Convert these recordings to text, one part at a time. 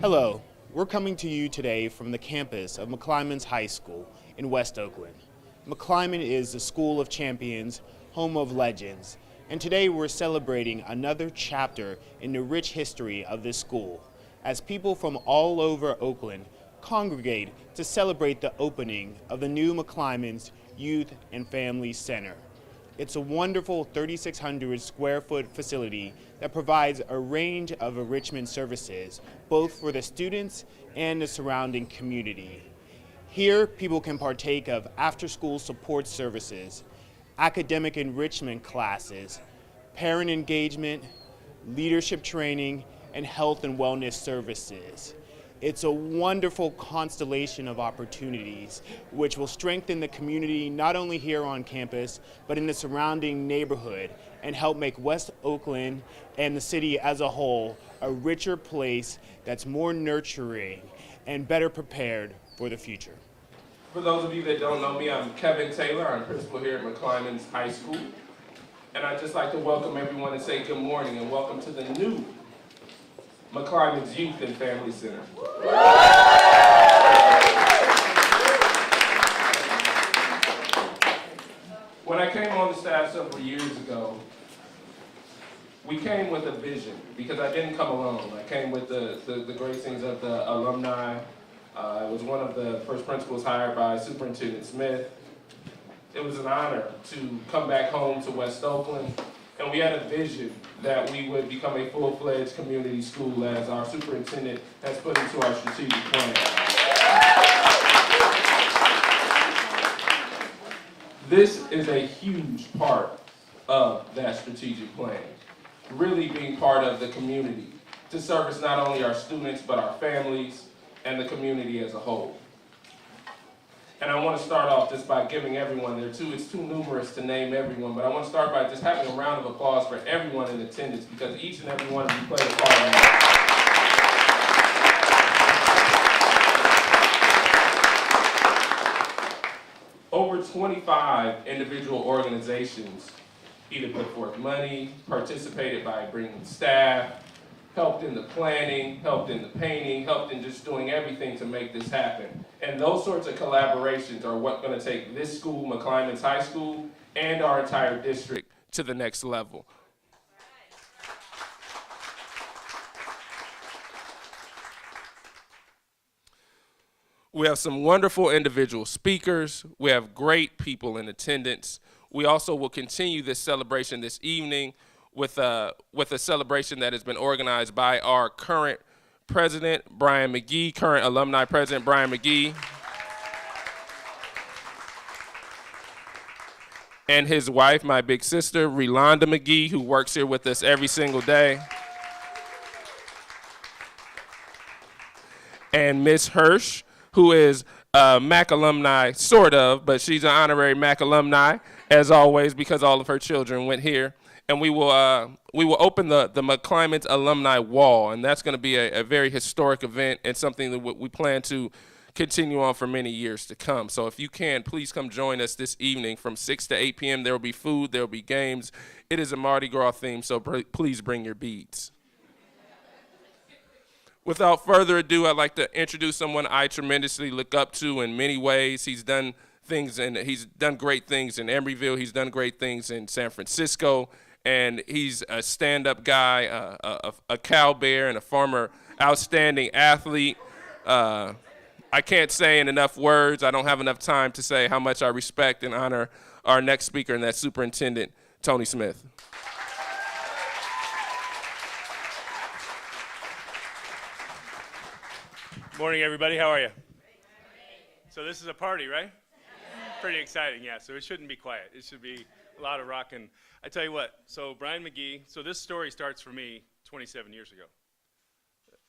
Hello, we're coming to you today from the campus of McClymonds High School in West Oakland. McClymonds is the school of champions, home of legends, and today we're celebrating another chapter in the rich history of this school as people from all over Oakland congregate to celebrate the opening of the new McClymonds Youth and Family Center. It's a wonderful 3,600 square foot facility that provides a range of enrichment services, both for the students and the surrounding community. Here, people can partake of after-school support services, academic enrichment classes, parent engagement, leadership training, and health and wellness services. It's a wonderful constellation of opportunities which will strengthen the community not only here on campus, but in the surrounding neighborhood and help make West Oakland and the city as a whole a richer place that's more nurturing and better prepared for the future. For those of you that don't know me, I'm Kevin Taylor. I'm principal here at McClymonds High School. And I'd just like to welcome everyone and say good morning and welcome to the new McClymonds Youth and Family Center. When I came on the staff several years ago, we came with a vision because I didn't come alone. I came with the gracings of the alumni. I was one of the first principals hired by Superintendent Smith. It was an honor to come back home to West Oakland. And we had a vision that we would become a full-fledged community school as our superintendent has put into our strategic plan. This is a huge part of that strategic plan, really being part of the community to service not only our students, but our families and the community as a whole. And I want to start off just by giving everyone, it's too numerous to name everyone, but I want to start by just having a round of applause for everyone in attendance because each and every one of you played a part in that. Over 25 individual organizations either put forth money, participated by bringing staff, helped in the planning, helped in the painting, helped in just doing everything to make this happen. And those sorts of collaborations are what's going to take this school, McClymonds High School, and our entire district to the next level. We have some wonderful individual speakers. We have great people in attendance. We also will continue this celebration this evening with a celebration that has been organized by our current president, Brian McGee, current alumni president, Brian McGee, and his wife, my big sister, Relonda McGee, who works here with us every single day, and Miss Hirsch, who is a Mac alumni, sort of, but she's an honorary Mac alumni, as always, because all of her children went here. And we will open the McClymonds alumni wall, and that's going to be a very historic event and something that we plan to continue on for many years to come. So if you can, please come join us this evening from 6 to 8 p.m. There will be food, there will be games. It is a Mardi Gras theme, so please bring your beads. Without further ado, I'd like to introduce someone I tremendously look up to in many ways. He's done great things in Emeryville. He's done great things in San Francisco. And he's a stand-up guy, a cow bear, and a former outstanding athlete. I can't say in enough words. I don't have enough time to say how much I respect and honor our next speaker, and that's Superintendent Tony Smith. Morning, everybody. How are you? So this is a party, right? Pretty exciting, yeah. So it shouldn't be quiet. It should be a lot of rocking. I tell you what, so Brian McGee, so this story starts for me 27 years ago.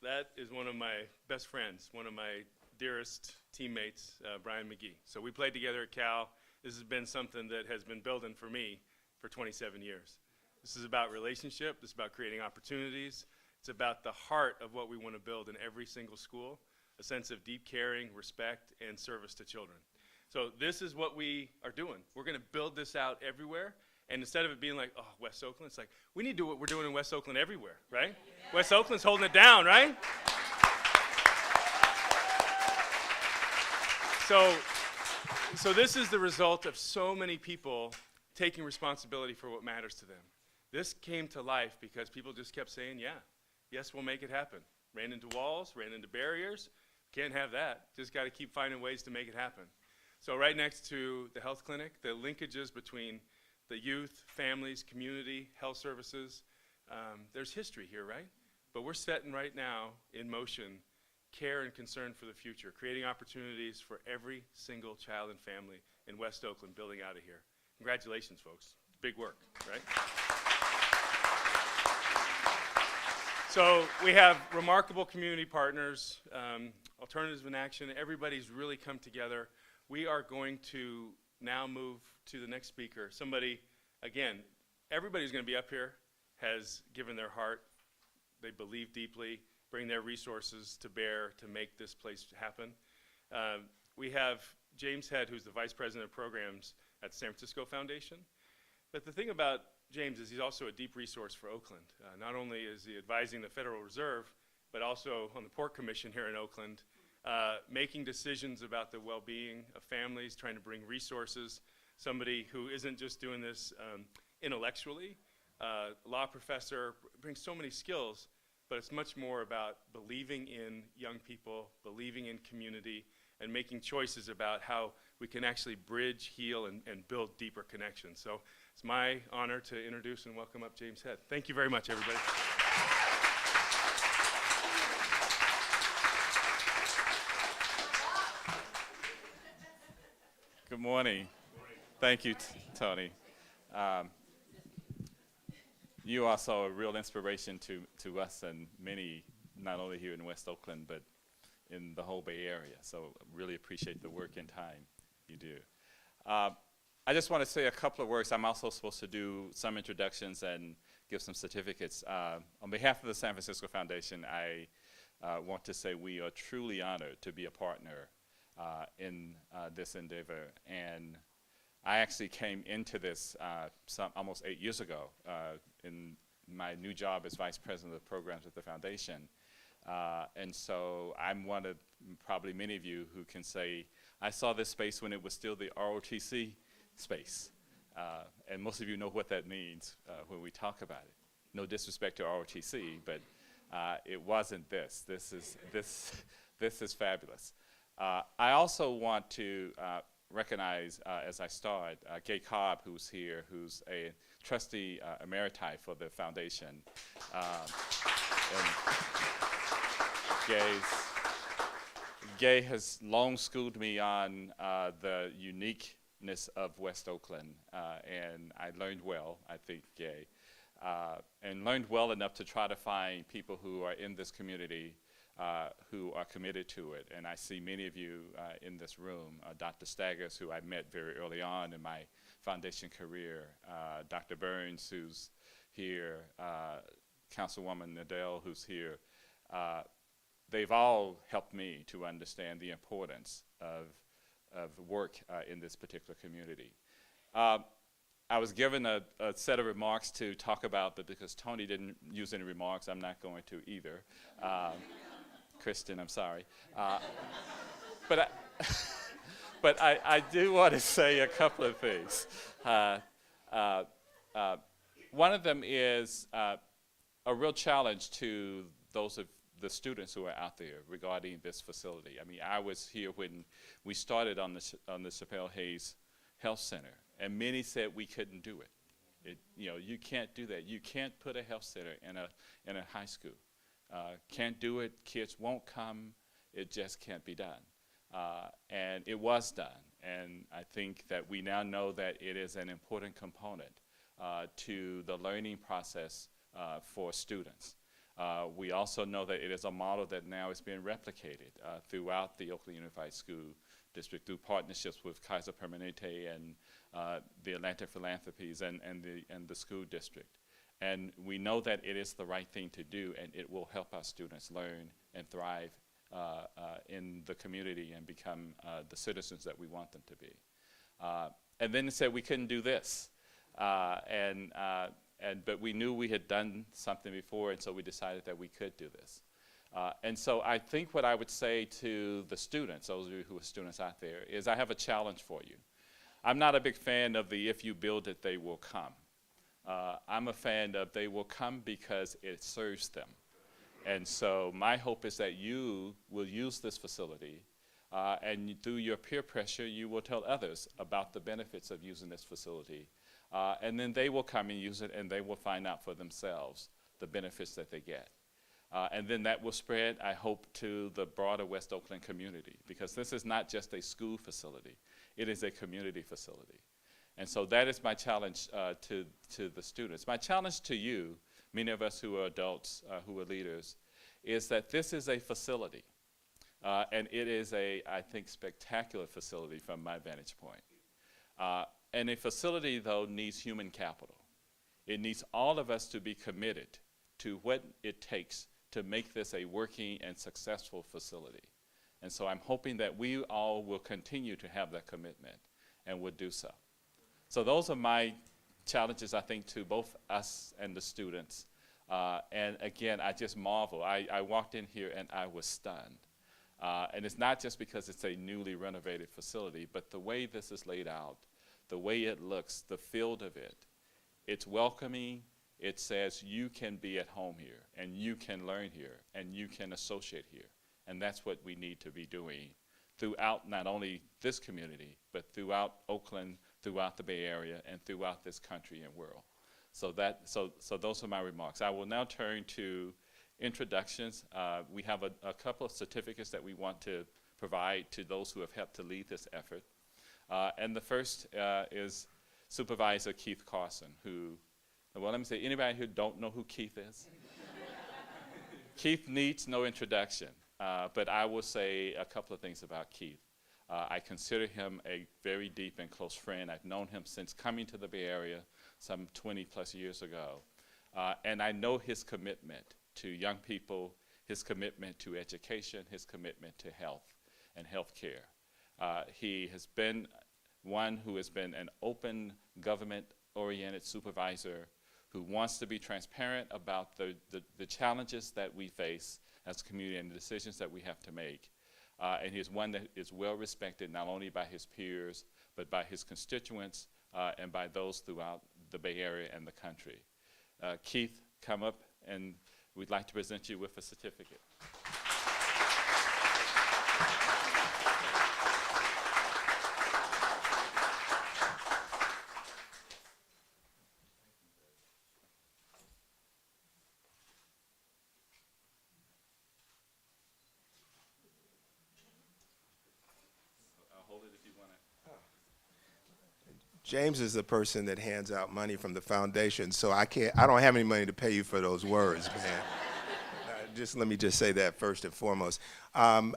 That is one of my best friends, one of my dearest teammates, Brian McGee. So we played together at Cal. This has been something that has been building for me for 27 years. This is about relationship. This is about creating opportunities. It's about the heart of what we want to build in every single school, a sense of deep caring, respect, and service to children. So this is what we are doing. We're going to build this out everywhere. And instead of it being like, oh, West Oakland, it's like, we need to do what we're doing in West Oakland everywhere, right? Yeah. West Oakland's holding it down, right? So this is the result of so many people taking responsibility for what matters to them. This came to life because people just kept saying, yeah, yes, we'll make it happen. Ran into walls, ran into barriers. Can't have that. Just got to keep finding ways to make it happen. So right next to the health clinic, the linkages between the youth, families, community, health services, there's history here, right? But we're setting right now in motion care and concern for the future, creating opportunities for every single child and family in West Oakland building out of here. Congratulations, folks. Big work, right? So we have remarkable community partners, Alternatives in Action. Everybody's really come together. We are going to now move to the next speaker. Somebody, again, everybody's going to be up here, has given their heart. They believe deeply, bring their resources to bear to make this place happen. We have James Head, who's the Vice President of Programs at San Francisco Foundation. But the thing about James is he's also a deep resource for Oakland. Not only is he advising the Federal Reserve, but also on the Port Commission here in Oakland, making decisions about the well-being of families, trying to bring resources, somebody who isn't just doing this intellectually, law professor, brings so many skills, but it's much more about believing in young people, believing in community, and making choices about how we can actually bridge, heal, and build deeper connections. So it's my honor to introduce and welcome up James Head. Thank you very much, everybody. Good morning. Thank you, Tony. You are also a real inspiration to us and many, not only here in West Oakland, but in the whole Bay Area. So really appreciate the work and time you do. I just want to say a couple of words. I'm also supposed to do some introductions and give some certificates. On behalf of the San Francisco Foundation, I want to say we are truly honored to be a partner in this endeavor. And I actually came into this almost 8 years ago in my new job as Vice President of Programs at the Foundation. And so I'm one of probably many of you who can say, I saw this space when it was still the ROTC space. And most of you know what that means when we talk about it. No disrespect to ROTC, but it wasn't this. This is fabulous. I also want to recognize, as I start, Gay Cobb, who's here, who's a trustee emeriti for the foundation. Gay has long schooled me on the uniqueness of West Oakland, and I learned well, I think, Gay, and learned well enough to try to find people who are in this community who are committed to it. And I see many of you in this room, Dr. Staggers, who I met very early on in my foundation career, Dr. Burns, who's here, Councilwoman Nadell, who's here. They've all helped me to understand the importance of work in this particular community. I was given a set of remarks to talk about, but because Tony didn't use any remarks, I'm not going to either. Khristan, I'm sorry. But I do want to say a couple of things. One of them is a real challenge to those of the students who are out there regarding this facility. I mean, I was here when we started on the Chappelle Hayes Health Center, and many said we couldn't do it. You can't do that. You can't put a health center in a high school. Can't do it. Kids won't come. It just can't be done. And it was done. And I think that we now know that it is an important component to the learning process for students. We also know that it is a model that now is being replicated throughout the Oakland Unified School District through partnerships with Kaiser Permanente and the Atlantic Philanthropies and the school district. And we know that it is the right thing to do, and it will help our students learn and thrive in the community and become the citizens that we want them to be. And then they said we couldn't do this. But we knew we had done something before, and so we decided that we could do this. And so I think what I would say to the students, those of you who are students out there, is I have a challenge for you. I'm not a big fan of the if you build it, they will come. I'm a fan of they will come because it serves them. And so my hope is that you will use this facility, and through your peer pressure, you will tell others about the benefits of using this facility. And then they will come and use it, and they will find out for themselves the benefits that they get. And then that will spread, I hope, to the broader West Oakland community, because this is not just a school facility. It is a community facility. And so that is my challenge to the students. My challenge to you, many of us who are adults, who are leaders, is that this is a facility. And it is a, I think, spectacular facility from my vantage point. And a facility, though, needs human capital. It needs all of us to be committed to what it takes to make this a working and successful facility. And so I'm hoping that we all will continue to have that commitment and will do so. So those are my challenges, I think, to both us and the students. And again, I just marvel. I walked in here and I was stunned. And it's not just because it's a newly renovated facility, but the way this is laid out, the way it looks, the feel of it, it's welcoming. It says you can be at home here, and you can learn here, and you can associate here. And that's what we need to be doing throughout not only this community, but throughout Oakland, throughout the Bay Area, and throughout this country and world. So those are my remarks. I will now turn to introductions. We have a couple of certificates that we want to provide to those who have helped to lead this effort. And the first is Supervisor Keith Carson, who, well, let me say, anybody who don't know who Keith is? Keith needs no introduction, but I will say a couple of things about Keith. I consider him a very deep and close friend. I've known him since coming to the Bay Area some 20 plus years ago. And I know his commitment to young people, his commitment to education, his commitment to health and health care. He has been one who has been an open, government-oriented supervisor who wants to be transparent about the challenges that we face as a community and the decisions that we have to make. And he's one that is well respected not only by his peers, but by his constituents and by those throughout the Bay Area and the country. Keith, come up, and we'd like to present you with a certificate. James is the person that hands out money from the foundation, so I don't have any money to pay you for those words, man. Let me just say that first and foremost. I'm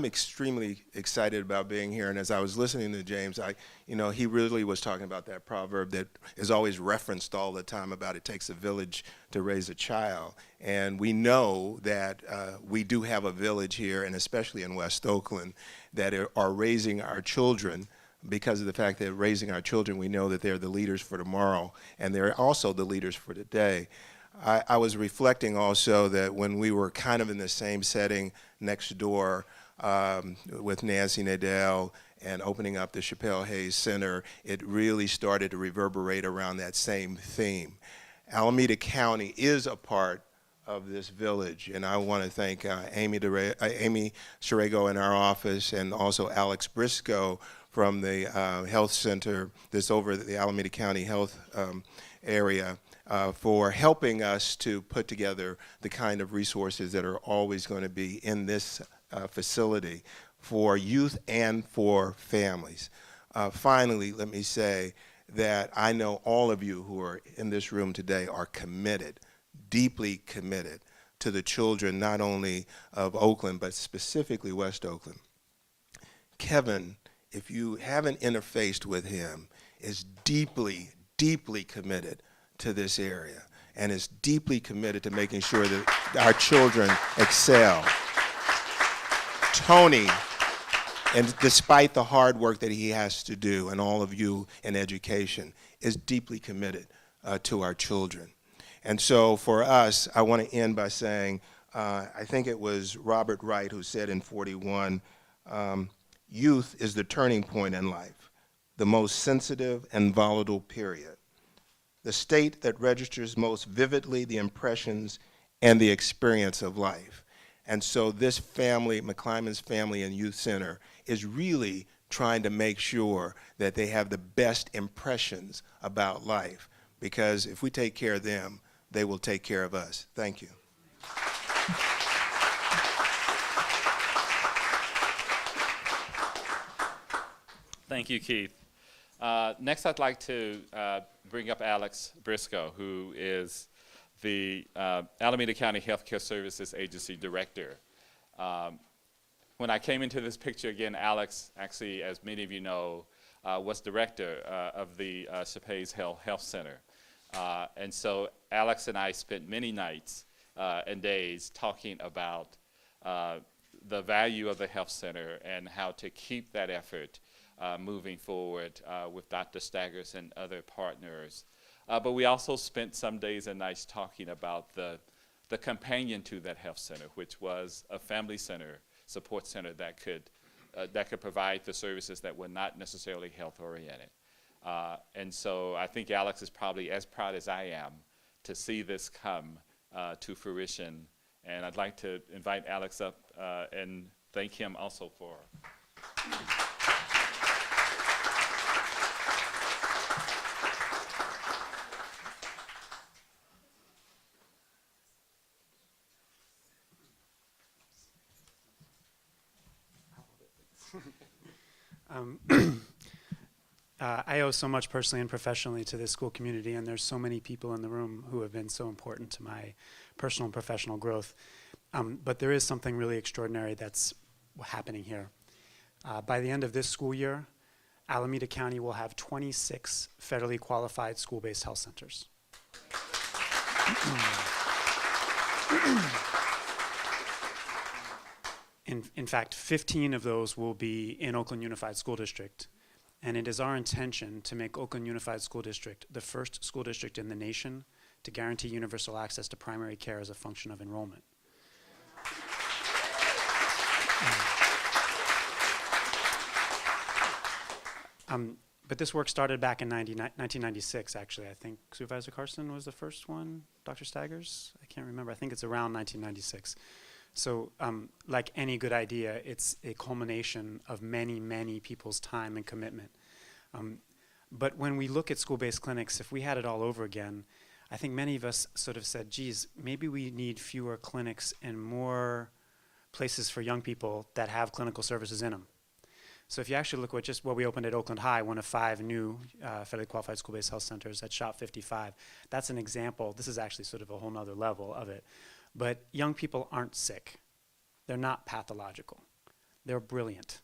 extremely excited about being here, and as I was listening to James, he really was talking about that proverb that is always referenced all the time about it takes a village to raise a child. And we know that we do have a village here, and especially in West Oakland, that are raising our children. Because of the fact that raising our children, we know that they're the leaders for tomorrow, and they're also the leaders for today. I was reflecting also that when we were kind of in the same setting next door with Nancy Nadell and opening up the Chappelle Hayes Center, it really started to reverberate around that same theme. Alameda County is a part of this village, and I want to thank Amy Sherego in our office, and also Alex Briscoe from the health center that's over the Alameda County Health area for helping us to put together the kind of resources that are always going to be in this facility for youth and for families. Finally, let me say that I know all of you who are in this room today are committed, deeply committed to the children not only of Oakland, but specifically West Oakland. Kevin, if you haven't interfaced with him, is deeply, deeply committed to this area and is deeply committed to making sure that our children excel. Tony, and despite the hard work that he has to do, and all of you in education, is deeply committed to our children. And so for us, I want to end by saying I think it was Robert Wright who said in 41, youth is the turning point in life, the most sensitive and volatile period, the state that registers most vividly the impressions and the experience of life. And so this family, McClymonds Family and Youth Center, is really trying to make sure that they have the best impressions about life, because if we take care of them, they will take care of us. Thank you. Thank you, Keith. Next, I'd like to bring up Alex Briscoe, who is the Alameda County Healthcare Services Agency Director. When I came into this picture again, Alex, actually, as many of you know, was director of the Chapais Health Center. And so Alex and I spent many nights and days talking about the value of the health center and how to keep that effort moving forward with Dr. Staggers and other partners. But we also spent some days and nights talking about the companion to that health center, which was a family center, support center that could provide the services that were not necessarily health-oriented. And so I think Alex is probably as proud as I am to see this come to fruition. And I'd like to invite Alex up and thank him also for. I owe so much personally and professionally to this school community, and there's so many people in the room who have been so important to my personal and professional growth. But there is something really extraordinary that's happening here. By the end of this school year, Alameda County will have 26 federally qualified school-based health centers. In fact, 15 of those will be in Oakland Unified School District. And it is our intention to make Oakland Unified School District the first school district in the nation to guarantee universal access to primary care as a function of enrollment. But this work started back in 1996, actually. I think Supervisor Carson was the first one. Dr. Staggers? I can't remember. I think it's around 1996. So like any good idea, it's a culmination of many, many people's time and commitment. But when we look at school-based clinics, if we had it all over again, I think many of us sort of said, geez, maybe we need fewer clinics and more places for young people that have clinical services in them. So if you actually look at just what we opened at Oakland High, one of 5 new federally qualified school-based health centers at Shop 55, that's an example. This is actually sort of a whole nother level of it. But young people aren't sick. They're not pathological. They're brilliant.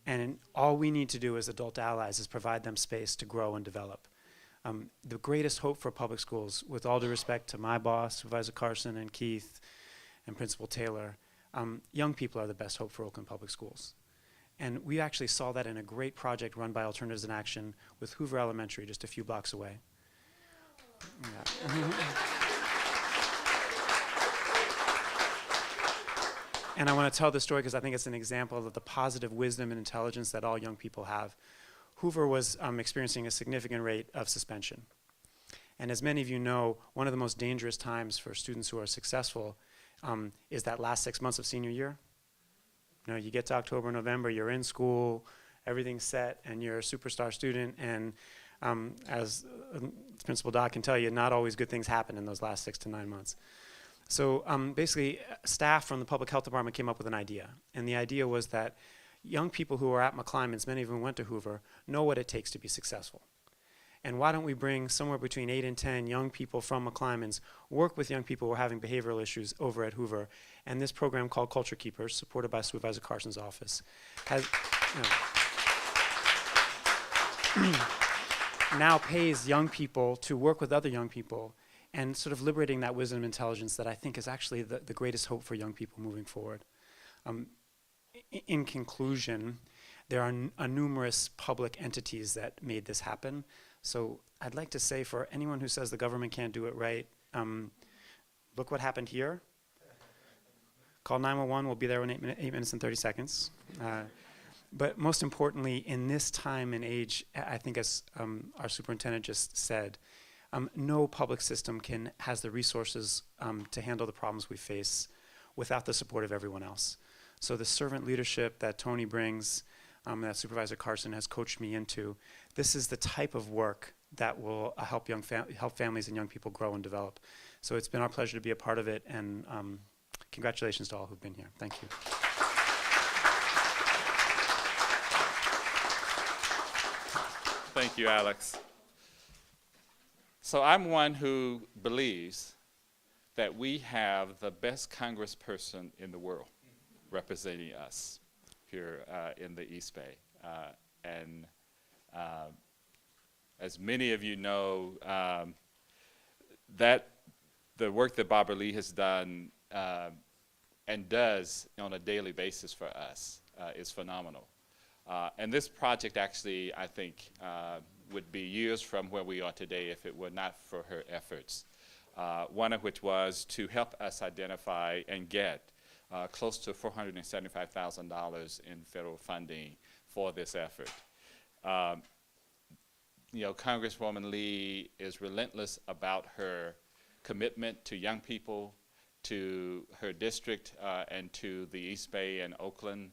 And all we need to do as adult allies is provide them space to grow and develop. The greatest hope for public schools, with all due respect to my boss, Supervisor Carson and Keith and Principal Taylor, young people are the best hope for Oakland Public Schools. And we actually saw that in a great project run by Alternatives in Action with Hoover Elementary, just a few blocks away. Yeah. And I want to tell this story because I think it's an example of the positive wisdom and intelligence that all young people have. Hoover was experiencing a significant rate of suspension. And as many of you know, one of the most dangerous times for students who are successful is that last 6 months of senior year. You know, you get to October, November, you're in school, everything's set, and you're a superstar student. And as Principal Doc can tell you, not always good things happen in those last 6 to 9 months. So basically, staff from the Public Health Department came up with an idea. And the idea was that young people who are at McClymonds, many of them went to Hoover, know what it takes to be successful. And why don't we bring somewhere between 8 and 10 young people from McClymonds, work with young people who are having behavioral issues over at Hoover. And this program called Culture Keepers, supported by Supervisor Carson's office, has now pays young people to work with other young people and sort of liberating that wisdom and intelligence that I think is actually the greatest hope for young people moving forward. In conclusion, there are numerous public entities that made this happen. So I'd like to say for anyone who says the government can't do it right, look what happened here. Call 911. We'll be there in 8 minutes and 30 seconds. But most importantly, in this time and age, I think as our superintendent just said, no public system has the resources to handle the problems we face without the support of everyone else. So the servant leadership that Tony brings, that Supervisor Carson has coached me into, this is the type of work that will help help families and young people grow and develop. So it's been our pleasure to be a part of it, and congratulations to all who've been here. Thank you. Thank you, Alex. So I'm one who believes that we have the best congressperson in the world representing us here in the East Bay. And as many of you know, that the work that Barbara Lee has done and does on a daily basis for us is phenomenal. And this project actually, I think, would be years from where we are today if it were not for her efforts. One of which was to help us identify and get close to $475,000 in federal funding for this effort. You know, Congresswoman Lee is relentless about her commitment to young people, to her district, and to the East Bay and Oakland.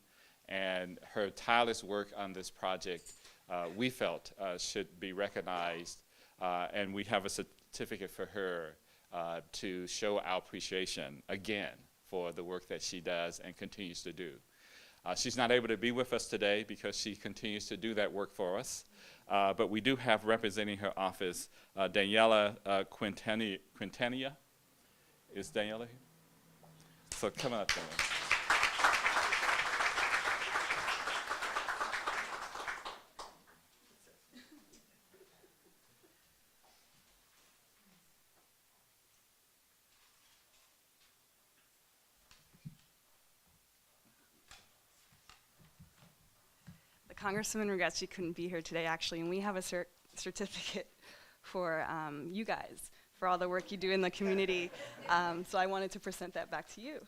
And her tireless work on this project, we felt should be recognized, and we have a certificate for her to show our appreciation again for the work that she does and continues to do. She's not able to be with us today because she continues to do that work for us, but we do have representing her office Daniela Quintania. Is Daniela here? So come on up, Daniela. Congresswoman regrets she couldn't be here today, actually, and we have a certificate for you guys, for all the work you do in the community. So I wanted to present that back to you.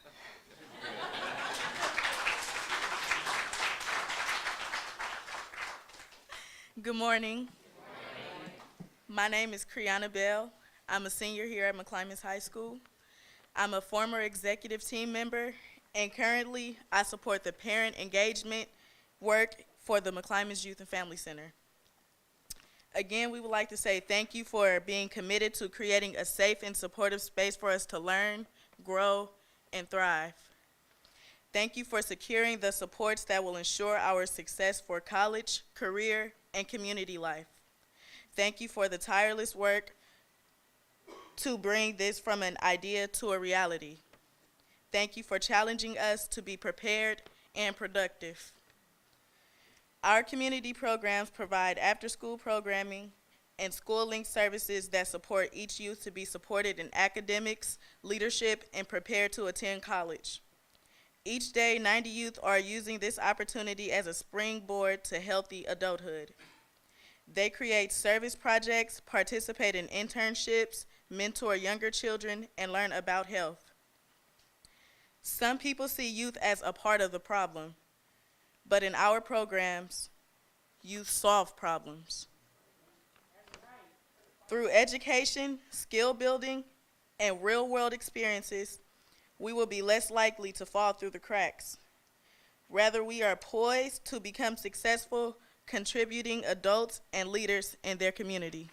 Good morning. My name is Kriana Bell. I'm a senior here at McClymonds High School. I'm a former executive team member, and currently I support the parent engagement work for the McClymonds Youth and Family Center. Again, we would like to say thank you for being committed to creating a safe and supportive space for us to learn, grow, and thrive. Thank you for securing the supports that will ensure our success for college, career, and community life. Thank you for the tireless work to bring this from an idea to a reality. Thank you for challenging us to be prepared and productive. Our community programs provide after-school programming and school-linked services that support each youth to be supported in academics, leadership, and prepared to attend college. Each day, 90 youth are using this opportunity as a springboard to healthy adulthood. They create service projects, participate in internships, mentor younger children, and learn about health. Some people see youth as a part of the problem, but in our programs, youth solve problems. Through education, skill building, and real-world experiences, we will be less likely to fall through the cracks. Rather, we are poised to become successful, contributing adults and leaders in their community.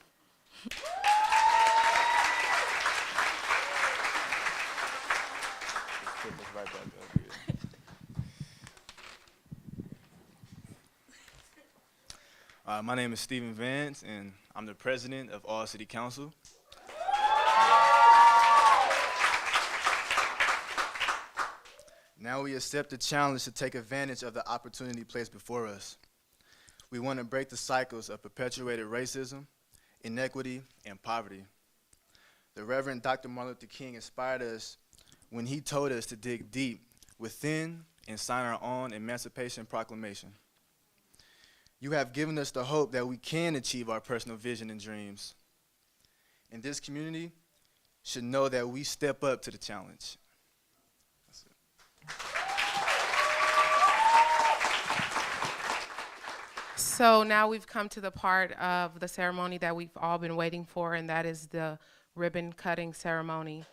My name is Stephen Vance, and I'm the president of All City Council. Now we accept the challenge to take advantage of the opportunity placed before us. We want to break the cycles of perpetuated racism, inequity, and poverty. The Reverend Dr. Martin Luther King inspired us when he told us to dig deep within and sign our own Emancipation Proclamation. You have given us the hope that we can achieve our personal vision and dreams. And this community should know that we step up to the challenge. That's it. So now we've come to the part of the ceremony that we've all been waiting for, and that is the ribbon cutting ceremony.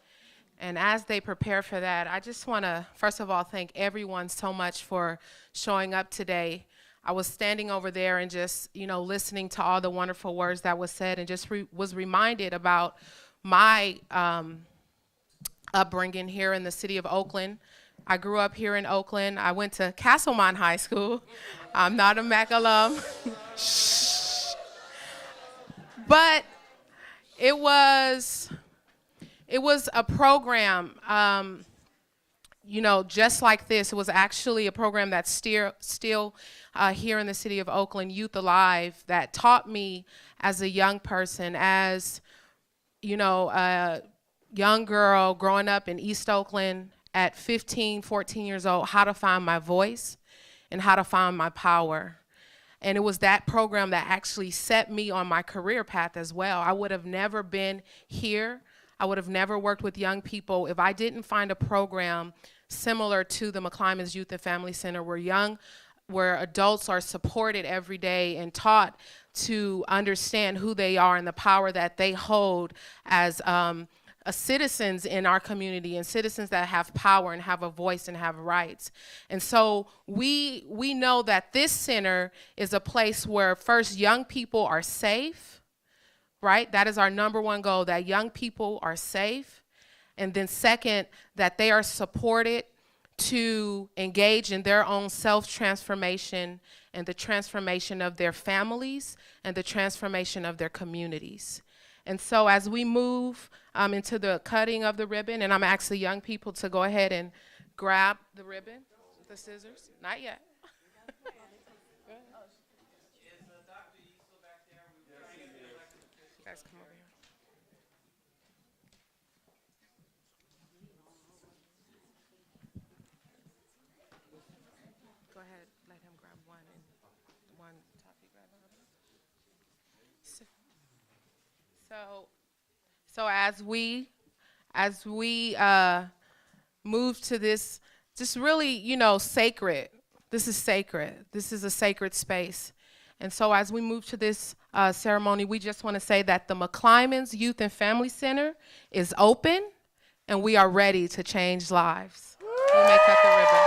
And as they prepare for that, I just want to, first of all, thank everyone so much for showing up today. I was standing over there and just, listening to all the wonderful words that was said, and just was reminded about my upbringing here in the city of Oakland. I grew up here in Oakland. I went to Castlemont High School. I'm not a Mac alum. But it was a program, just like this. It was actually a program that's still here in the city of Oakland, Youth Alive, that taught me as a young person, as, a young girl growing up in East Oakland at 15, 14 years old, how to find my voice and how to find my power. And it was that program that actually set me on my career path as well. I would have never been here. I would have never worked with young people if I didn't find a program similar to the McClymonds Youth and Family Center, where adults are supported every day and taught to understand who they are and the power that they hold as citizens in our community, and citizens that have power and have a voice and have rights. And so we know that this center is a place where, first, young people are safe, right? That is our number one goal, that young people are safe. And then second, that they are supported to engage in their own self-transformation and the transformation of their families and the transformation of their communities. And so as we move into the cutting of the ribbon, and I'm asking young people to go ahead and grab the ribbon, the scissors. Not yet. You guys come over here. Go ahead, let him grab one, and the one top you grab another. So as we move to this, just really, sacred. This is sacred. This is a sacred space. And so as we move to this ceremony, we just want to say that the McClymonds Youth and Family Center is open, and we are ready to change lives. We may cut the ribbon.